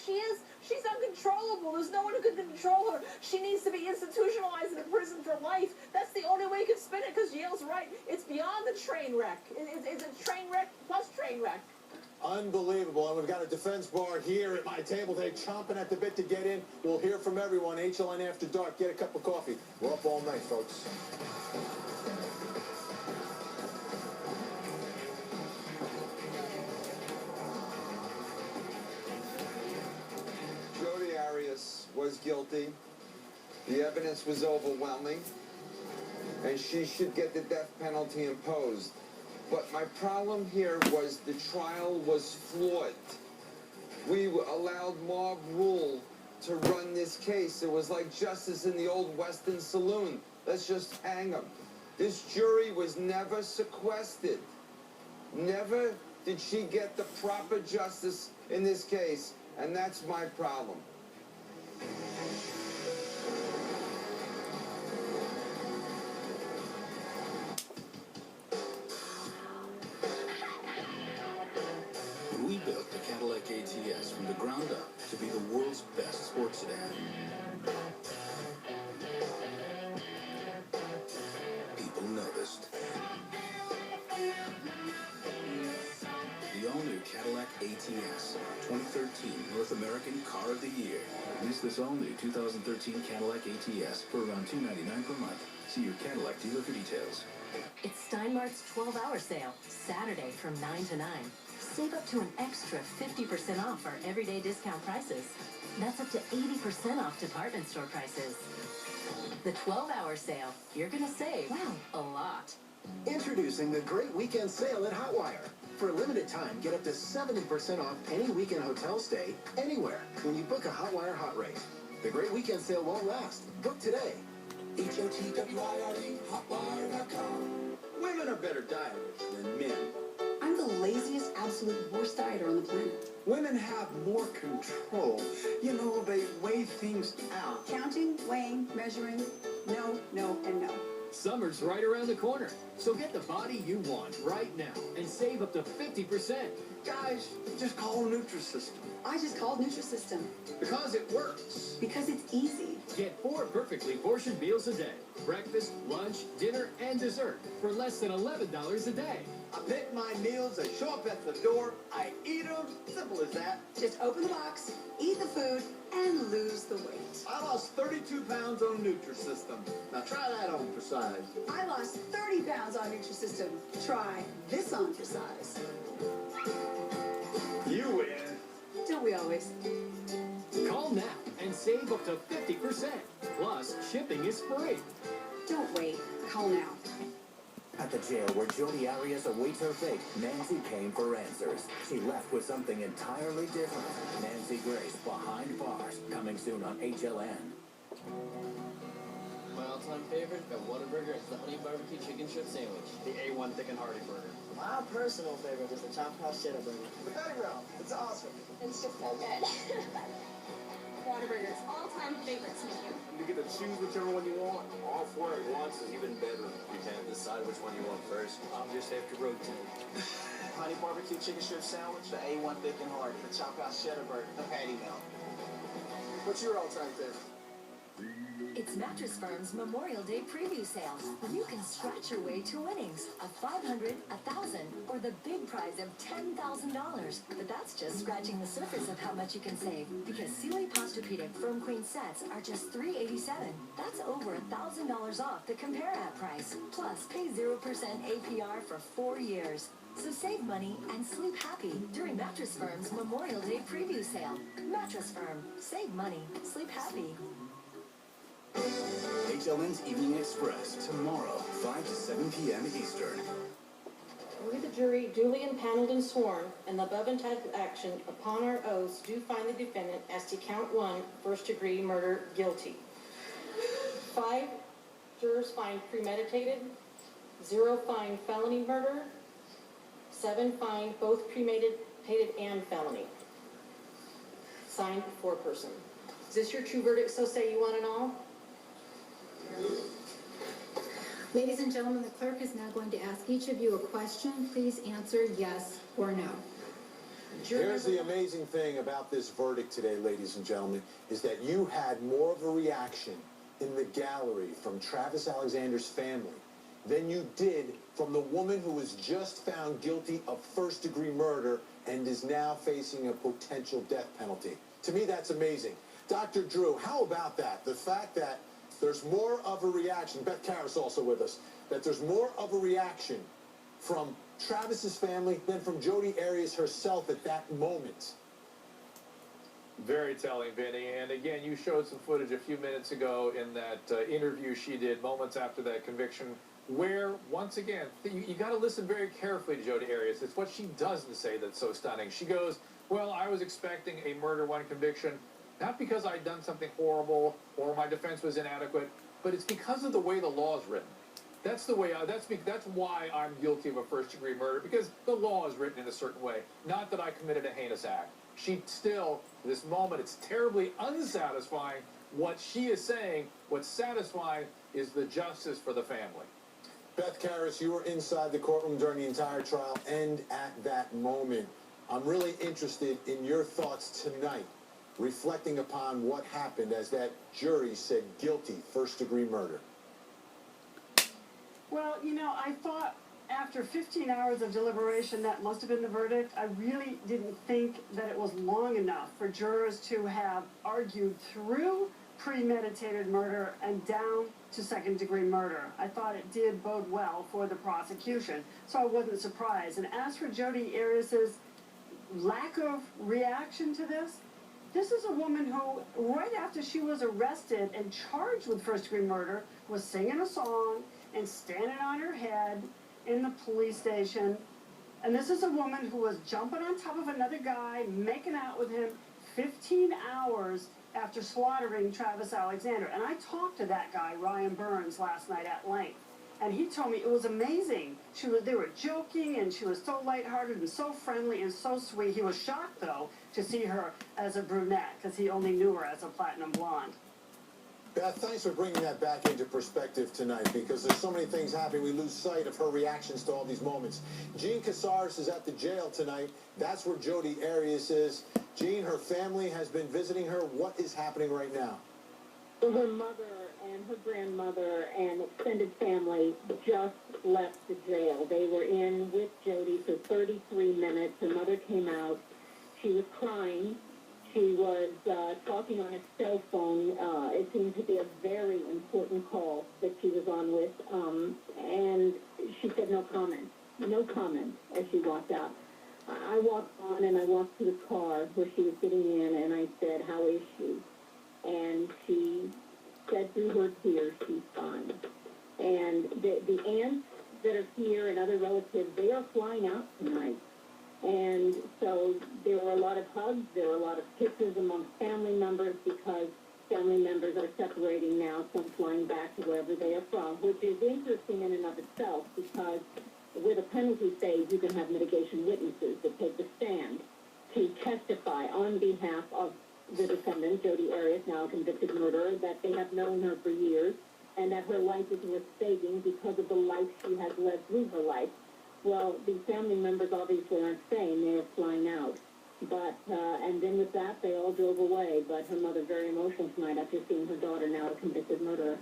she is. She's uncontrollable. There's no one who can control her. She needs to be institutionalized in a prison for life. That's the only way you can spin it, because Yale's right. It's beyond the train wreck. It's a train wreck plus train wreck. Unbelievable. And we've got a defense bar here at my table today, chomping at the bit to get in. We'll hear from everyone. HLN After Dark. Get a cup of coffee. We're up all night, folks. Jodi Arias was guilty. The evidence was overwhelming, and she should get the death penalty imposed. But my problem here was the trial was flawed. We allowed mob rule to run this case. It was like justice in the old Western saloon. Let's just hang them. This jury was never sequestered. Never did she get the proper justice in this case, and that's my problem. We built the Cadillac ATS from the ground up to be the world's best sports sedan. People noticed. The all-new Cadillac ATS, 2013 North American Car of the Year. Miss this all-new 2013 Cadillac ATS for around $299 per month. See your Cadillac dealer for details. It's Steinmart's 12-hour sale, Saturday from 9 to 9. Save up to an extra 50% off our everyday discount prices. That's up to 80% off department store prices. The 12-hour sale, you're going to save, wow, a lot. Introducing the Great Weekend Sale at Hotwire. For a limited time, get up to 70% off any weekend hotel stay anywhere when you book a Hotwire hot rate. The Great Weekend Sale won't last. Book today. HOTWIRE, hotwire.com. Women are better dieters than men. I'm the laziest, absolute worst dieter on the planet. Women have more control. You know, they weigh things out. Counting, weighing, measuring, no, no, and no. Summer's right around the corner, so get the body you want right now and save up to 50%. Guys, just call Nutrisystem. I just called Nutrisystem. Because it works. Because it's easy. Get 4 perfectly portioned meals a day. Breakfast, lunch, dinner, and dessert for less than $11 a day. I pick my meals, they show up at the door, I eat them, simple as that. Just open the box, eat the food, and lose the weight. I lost 32 pounds on Nutrisystem. Now try that on for size. I lost 30 pounds on Nutrisystem. Try this on for size. You win. Don't we always? Call now and save up to 50%. Plus, shipping is free. Don't wait. Call now. At the jail where Jodi Arias awaits her fate, Nancy came for answers. She left with something entirely different. Nancy Grace Behind Bars, coming soon on HLN. My all-time favorite at Whataburger is the honey barbecue chicken strip sandwich. The A1 Thick and Hearty Burger. My personal favorite is the chopped house cheddar burger. The patty round. It's awesome. It's just so good. Whataburger's all-time favorites menu. You get to choose whichever one you want. All 4 at once is even better. You can't decide which one you want first. I'll just have to rotate. Honey barbecue chicken strip sandwich, the A1 Thick and Hearty, the chopped house cheddar burger, the patty melt. What's your all-time favorite? It's Mattress Firm's Memorial Day preview sales. You can scratch your way to winnings of $500, $1,000, or the big prize of $10,000. But that's just scratching the surface of how much you can save. Because Sealy Posturepedic Firm Queen sets are just $387. That's over $1,000 off the Compare app price. Plus, pay 0% APR for 4 years. So save money and sleep happy during Mattress Firm's Memorial Day preview sale. Mattress Firm. Save money. Sleep happy. HLN's Evening Express, tomorrow, 5 to 7 p.m. Eastern. We, the jury, duly impaneled and sworn, in the above entitled action, upon our oaths, do find the defendant as to count 1, first-degree murder, guilty. 5 jurors find premeditated, 0 find felony murder, 7 find both premeditated and felony. Signed, foreperson. Is this your true verdict, so say you want it all? Ladies and gentlemen, the clerk is now going to ask each of you a question. Please answer yes or no. Here's the amazing thing about this verdict today, ladies and gentlemen, is that you had more of a reaction in the gallery from Travis Alexander's family than you did from the woman who was just found guilty of first-degree murder and is now facing a potential death penalty. To me, that's amazing. Dr. Drew, how about that? The fact that there's more of a reaction, Beth Karras also with us, that there's more of a reaction from Travis's family than from Jodi Arias herself at that moment. Very telling, Vinny. And again, you showed some footage a few minutes ago in that interview she did moments after that conviction, where, once again, you got to listen very carefully to Jodi Arias. It's what she doesn't say that's so stunning. She goes, well, I was expecting a murder one conviction, not because I'd done something horrible or my defense was inadequate, but it's because of the way the law is written. That's the way. That's why I'm guilty of a first-degree murder, because the law is written in a certain way. Not that I committed a heinous act. She still, this moment, it's terribly unsatisfying what she is saying. What's satisfying is the justice for the family. Beth Karras, you were inside the courtroom during the entire trial and at that moment. I'm really interested in your thoughts tonight, reflecting upon what happened as that jury said guilty, first-degree murder. Well, you know, I thought after 15 hours of deliberation, that must have been the verdict. I really didn't think that it was long enough for jurors to have argued through premeditated murder and down to second-degree murder. I thought it did bode well for the prosecution, so I wasn't surprised. And as for Jodi Arias's lack of reaction to this is a woman who, right after she was arrested and charged with first-degree murder, was singing a song and standing on her head in the police station. And this is a woman who was jumping on top of another guy, making out with him 15 hours after slaughtering Travis Alexander. And I talked to that guy, Ryan Burns, last night at length. And he told me it was amazing. They were joking, and she was so lighthearted and so friendly and so sweet. He was shocked, though, to see her as a brunette, because he only knew her as a platinum blonde. Beth, thanks for bringing that back into perspective tonight, because there's so many things happening. We lose sight of her reactions to all these moments. Jean Casares is at the jail tonight. That's where Jodi Arias is. Jean, her family has been visiting her. What is happening right now? Her mother and her grandmother and extended family just left the jail. They were in with Jodi for 33 minutes. Her mother came out. She was crying. She was talking on a cell phone. It seemed to be a very important call that she was on with. And she said no comment. No comment as she walked out. I walked on and I walked to the car where she was getting in, and I said, how is she? And she said through her tears, she's fine. And the aunts that are here and other relatives, they are flying out tonight. And so there were a lot of hugs, there were a lot of kisses among family members, because family members are separating now, some flying back to wherever they are from, which is interesting in and of itself, because with a penalty phase, you can have mitigation witnesses that take the stand to testify on behalf of the defendant, Jodi Arias, now a convicted murderer, that they have known her for years, and that her life is worth saving because of the life she has led through her life. Well, the family members obviously aren't staying. They're flying out. But, and then with that, they all drove away. But her mother, very emotional tonight after seeing her daughter, now a convicted murderer.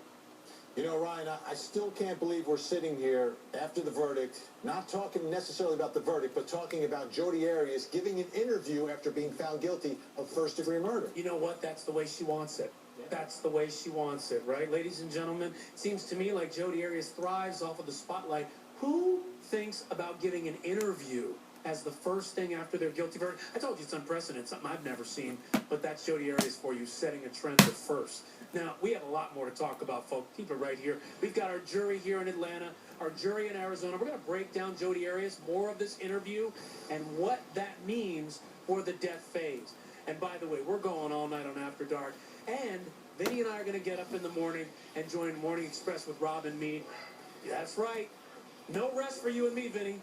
You know, Ryan, I still can't believe we're sitting here after the verdict, not talking necessarily about the verdict, but talking about Jodi Arias giving an interview after being found guilty of first-degree murder. You know what? That's the way she wants it. That's the way she wants it, right? Ladies and gentlemen, it seems to me like Jodi Arias thrives off of the spotlight. Who thinks about giving an interview as the first thing after their guilty verdict? I told you it's unprecedented, something I've never seen, but that's Jodi Arias for you, setting a trend at first. Now, we have a lot more to talk about, folks. Keep it right here. We've got our jury here in Atlanta, our jury in Arizona. We're going to break down Jodi Arias, more of this interview, and what that means for the death phase. And by the way, we're going all night on After Dark. And Vinny and I are going to get up in the morning and join Morning Express with Rob and me. That's right. No rest for you and me, Vinny.